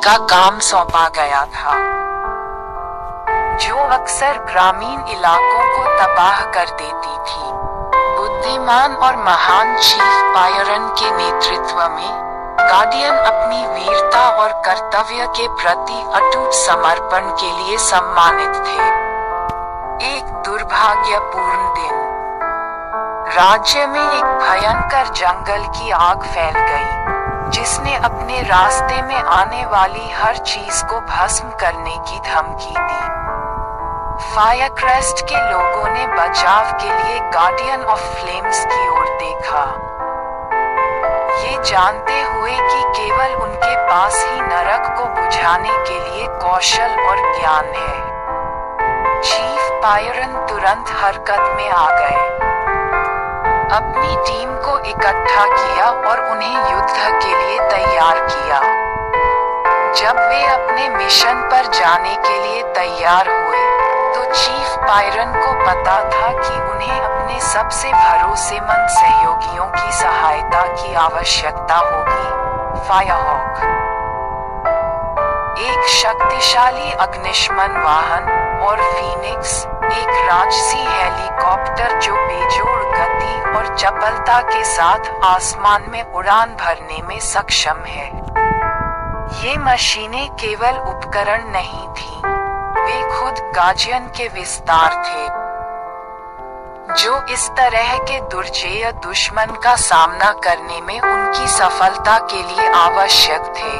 का काम सौंपा गया था, जो अक्सर ग्रामीण इलाकों को तबाह कर देती थी। बुद्धिमान और महान चीफ बायरन के नेतृत्व में गार्डियन अपनी वीरता और कर्तव्य के प्रति अटूट समर्पण के लिए सम्मानित थे। एक दुर्भाग्यपूर्ण दिन, राज्य में एक भयंकर जंगल की आग फैल गई, जिसने अपने रास्ते में आने वाली हर चीज को भस्म करने की धमकी दी। फायरक्रेस्ट के लोगों ने बचाव के लिए गार्डियन ऑफ फ्लेम्स की ओर देखा, ये जानते हुए कि केवल उनके पास ही नरक को बुझाने के लिए कौशल और ज्ञान है। चीफ बायरन तुरंत हरकत में आ गए, अपनी टीम को इकट्ठा किया और उन्हें युद्ध के लिए तैयार किया। जब वे अपने मिशन पर जाने के लिए तैयार हुए, तो चीफ बायरन को पता था कि उन्हें अपने सबसे भरोसेमंद सहयोगियों की सहायता की आवश्यकता होगी। फायरहॉक, एक शक्तिशाली अग्निशमन वाहन, और फीनिक्स, एक राजसी हेलीकॉप्टर जो बेजोड़ गति और चपलता के साथ आसमान में उड़ान भरने में सक्षम है। ये मशीनें केवल उपकरण नहीं थीं, वे खुद गार्डियन के विस्तार थे, जो इस तरह के दुर्जेय दुश्मन का सामना करने में उनकी सफलता के लिए आवश्यक थे।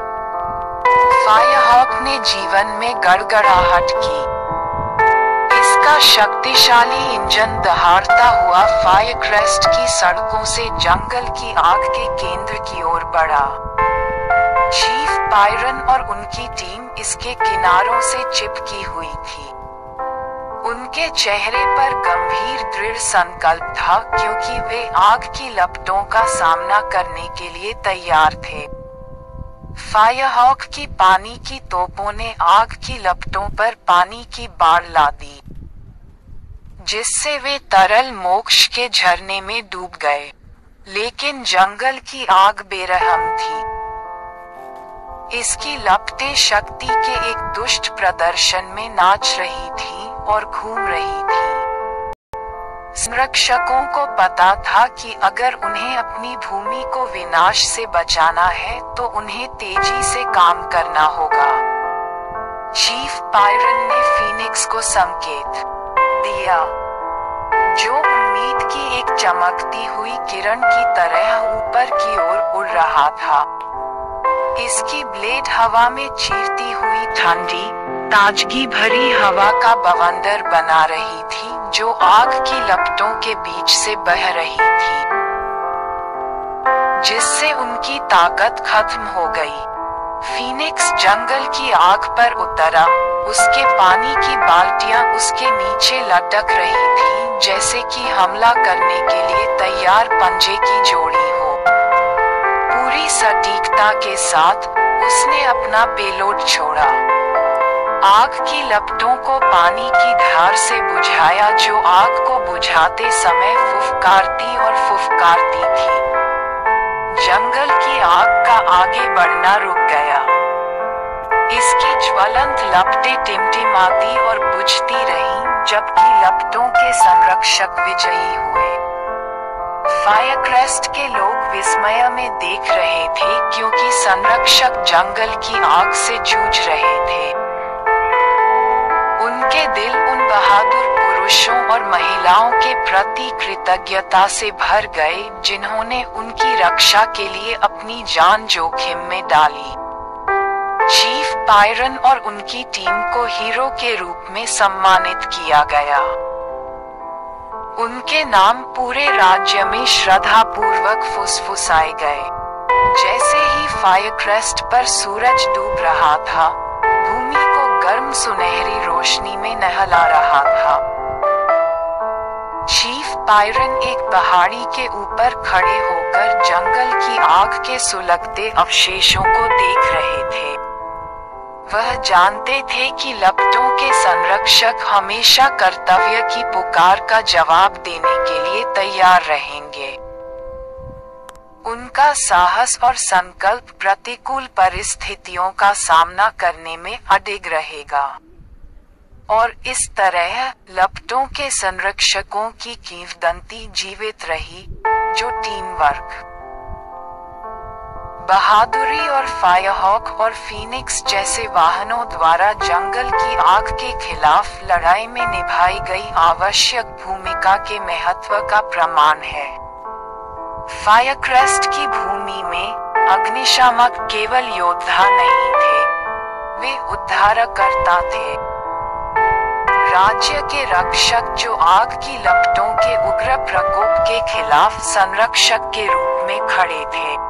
फायरहॉक ने जीवन में गड़गड़ाहट की, इसका शक्तिशाली इंजन दहाड़ता हुआ फायरक्रेस्ट की सड़कों से जंगल की आग के केंद्र की ओर बढ़ा। चीफ बायरन और उनकी टीम इसके किनारों से चिपकी हुई थी। उनके चेहरे पर गंभीर दृढ़ संकल्प था, क्योंकि वे आग की लपटों का सामना करने के लिए तैयार थे। फायरहॉक की पानी की तोपों ने आग की लपटों पर पानी की बाढ़ ला दी, जिससे वे तरल मोक्ष के झरने में डूब गए। लेकिन जंगल की आग बेरहम थी, इसकी लपटें शक्ति के एक दुष्ट प्रदर्शन में नाच रही थीं और घूम रही थीं। संरक्षकों को पता था कि अगर उन्हें अपनी भूमि को विनाश से बचाना है, तो उन्हें तेजी से काम करना होगा। चीफ बायरन ने फीनिक्स को संकेत दिया, जो उम्मीद की एक चमकती हुई किरण की तरह ऊपर की ओर उड़ रहा था। इसकी ब्लेड हवा में चीरती हुई ठंडी, ताजगी भरी हवा का बवंडर बना रही थी, जो आग की लपटों के बीच से बह रही थी, जिससे उनकी ताकत खत्म हो गई। फीनिक्स जंगल की आग पर उतरा, उसके पानी की बाल्टियां उसके नीचे लटक रही थीं, जैसे कि हमला करने के लिए तैयार पंजे की जोड़ी हो। पूरी सटीकता के साथ उसने अपना पेलोड छोड़ा, आग की लपटों को पानी की धार से बुझाया, जो आग को बुझाते समय फुफकारती और फुफकारती थी। जंगल की आग का आगे बढ़ना रुक गया, इसकी ज्वलंत लपटें टिमटिमाती और बुझती रहीं, जबकि लपटों के संरक्षक विजयी हुए। फायरक्रेस्ट के लोग विस्मय में देख रहे थे, क्योंकि संरक्षक जंगल की आग से जूझ रहे थे। उनके दिल उन बहादुर पुरुषों और महिलाओं के प्रति कृतज्ञता से भर गए, जिन्होंने उनकी रक्षा के लिए अपनी जान जोखिम में डाली। चीफ बायरन और उनकी टीम को हीरो के रूप में सम्मानित किया गया। उनके नाम पूरे राज्य में श्रद्धापूर्वक फुसफुसाए गए। जैसे ही फायरक्रेस्ट पर सूरज डूब रहा था, भूमि को गर्म सुनहरी रोशनी में नहला रहा था। चीफ बायरन एक पहाड़ी के ऊपर खड़े होकर जंगल की आग के सुलगते अवशेषों को देख रहे थे। वह जानते थे कि लपटों के संरक्षक हमेशा कर्तव्य की पुकार का जवाब देने के लिए तैयार रहेंगे। उनका साहस और संकल्प प्रतिकूल परिस्थितियों का सामना करने में अडिग रहेगा। और इस तरह लपटों के संरक्षकों की किंवदंती जीवित रही, जो टीम वर्क, बहादुरी और फायरहॉक और फीनिक्स जैसे वाहनों द्वारा जंगल की आग के खिलाफ लड़ाई में निभाई गई आवश्यक भूमिका के महत्व का प्रमाण है। फायरक्रेस्ट की भूमि में अग्निशामक केवल योद्धा नहीं थे, वे उद्धारकर्ता थे, राज्य के रक्षक जो आग की लपटों के उग्र प्रकोप के खिलाफ संरक्षक के रूप में खड़े थे।